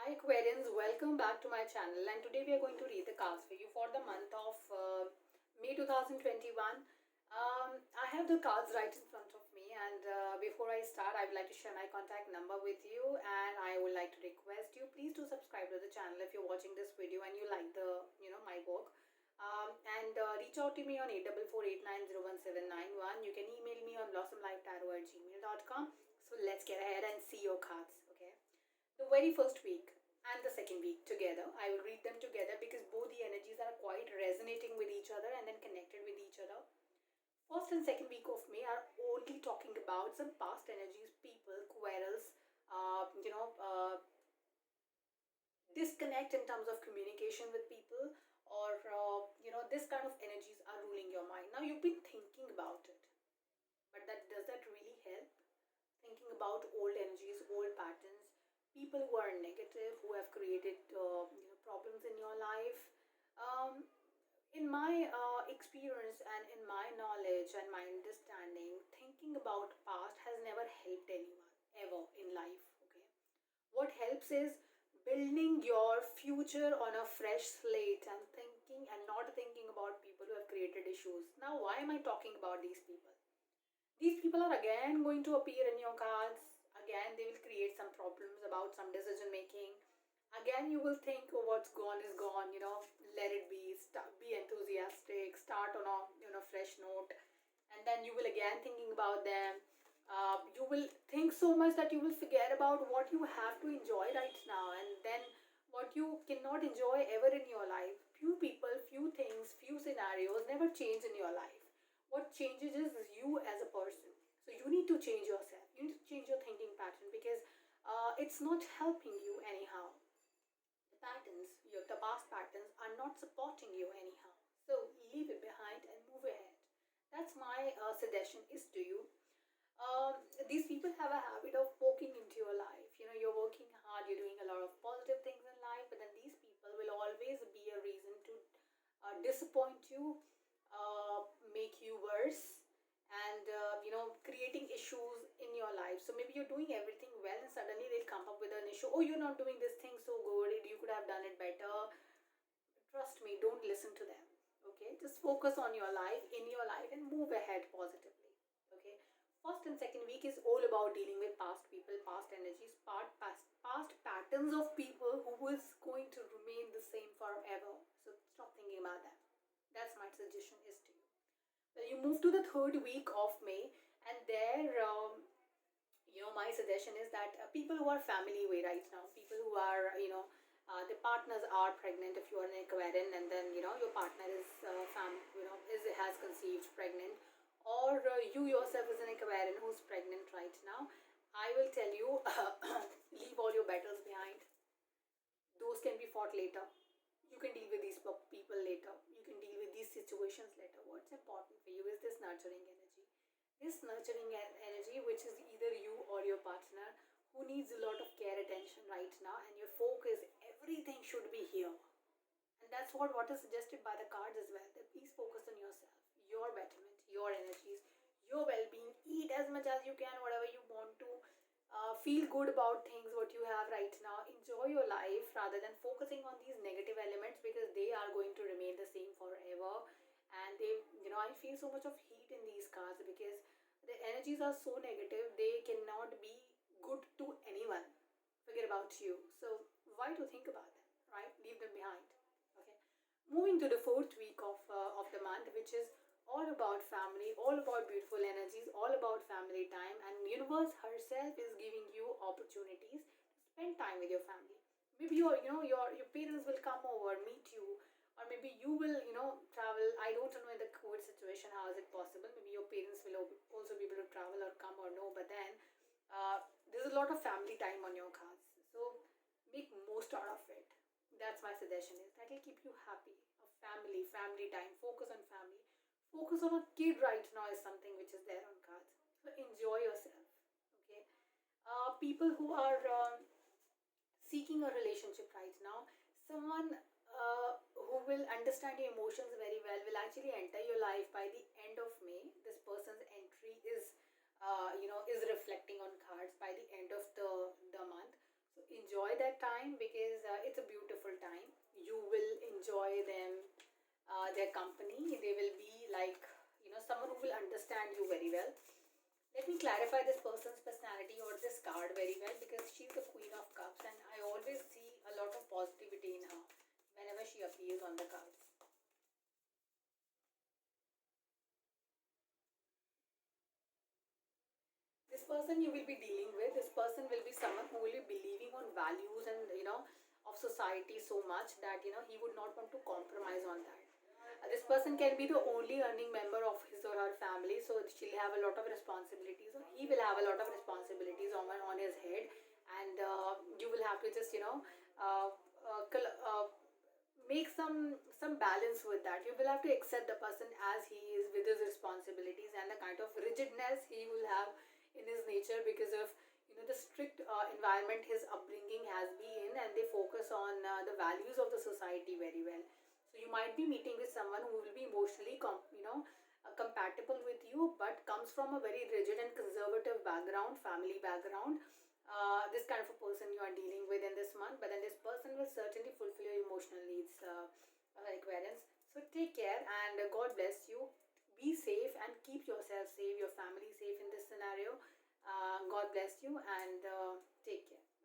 Hi Aquarians, welcome back to my channel, and today we are going to read the cards for you for the month of May 2021. I have the cards right in front of me, and before I start I would like to share my contact number with you, and I would like to request you please do subscribe to the channel if you're watching this video and you like the my work. And reach out to me on 8448901791. You can email me on blossomlifetarot@gmail.com. So let's get ahead and see your cards. Okay, the very first week and the second week together. I will read them together because both the energies are quite resonating with each other and then connected with each other. First and second week of May are only talking about some past energies, people, quarrels, disconnect in terms of communication with people, or this kind of energies are ruling your mind. Now you've been thinking about it, but that does that really help? Thinking about old energies, old patterns, people who are negative, who have created problems in your life. Um, in my experience and in my knowledge and my understanding, thinking about past has never helped anyone ever in life. Okay, what helps is building your future on a fresh slate and thinking and not thinking about people who have created issues. Now, why am I talking about these people? These people are again going to appear in your cards. Again, they will create some problems about some decision making. Again, you will think, oh, what's gone is gone, let it be, be enthusiastic, start on a fresh note. And then you will again thinking about them. You will think so much that you will forget about what you have to enjoy right now, and then what you cannot enjoy ever in your life. Few people, few things, few scenarios never change in your life. What changes is you as a person. So you need to change yourself. You need to change your thinking pattern because it's not helping you anyhow. The patterns, the past patterns, are not supporting you anyhow. So leave it behind and move ahead. That's my suggestion is to you. These people have a habit of poking into your life. You're working hard, you're doing a lot of positive things in life, but then these people will always be a reason to disappoint you, make you worse, and creating issues in your life. So maybe you're doing everything well, and suddenly they'll come up with an issue. Oh, you're not doing this thing so good. You could have done it better. Trust me, don't listen to them. Okay, just focus on your life, in your life, and move ahead positively. Okay, first and second week is all about dealing with past people, past energies, past patterns of people who is going to remain the same forever. So stop thinking about that. That's my suggestion is to you. Well, you move to the third week of May, and there, my suggestion is that people who are family way right now, people who are, the partners are pregnant. If you are an Aquarian, and then your partner is has conceived pregnant, or you yourself is an Aquarian who's pregnant right now, I will tell you, leave all your battles behind. Those can be fought later. You can deal with these people later. You can deal with these situations later. What's important for you is this nurturing energy. This nurturing energy, which is either you or your partner, who needs a lot of care, attention right now, and your focus, everything should be here. And that's what is suggested by the cards as well. That please focus on yourself, your betterment, your energies, your well-being. Eat as much as you can, whatever you want to. Feel good about things what you have right now. Enjoy your life rather than focusing on these negative elements because they are going to remain the same forever. And they, I feel so much of heat in these cards because the energies are so negative. They cannot be good to anyone. Forget about you. So why to think about them, right? Leave them behind. Okay. Moving to the fourth week of the month, which is all about family, all about beautiful energies, all about family time, and universe herself is giving you opportunities to spend time with your family. Maybe your parents will come over, meet you, or maybe you will travel. I don't know in the COVID situation how is it possible. Maybe your parents will also be able to travel or come or no, but then there's a lot of family time on your cards, so make most out of it. That's my suggestion is that will keep you happy. A family time, focus on family, focus on a kid right now is something which is there on cards. So enjoy yourself. Okay, people who are seeking a relationship right now, someone who will understand your emotions very well will actually enter your life by the end of May. This person's entry is is reflecting on cards by the end of the month. So enjoy that time because it's a beautiful time. You will enjoy them, their company. They will be like, someone who will understand you very well. Let me clarify this person's personality or this card very well because she's the Queen of Cups and I always see a lot of positivity in her whenever she appears on the cards. This person you will be dealing with, this person will be someone who will be believing on values and of society so much that he would not want to compromise on that. This person can be the only earning member of his or her family, so she'll have a lot of responsibilities, or he will have a lot of responsibilities on his head, and you will have to just uh, make some balance with that. You will have to accept the person as he is with his responsibilities and the kind of rigidness he will have in his nature because of the strict environment his upbringing has been, and they focus on the values of the society very well. So you might be meeting with someone who will be emotionally compatible with you but comes from a very rigid and conservative background, family background. This kind of a person you are dealing with in this month, but then this person will certainly fulfill your emotional needs, Aquarians. So take care and God bless you. Be safe and keep yourself safe, your family safe in this scenario. God bless you and take care.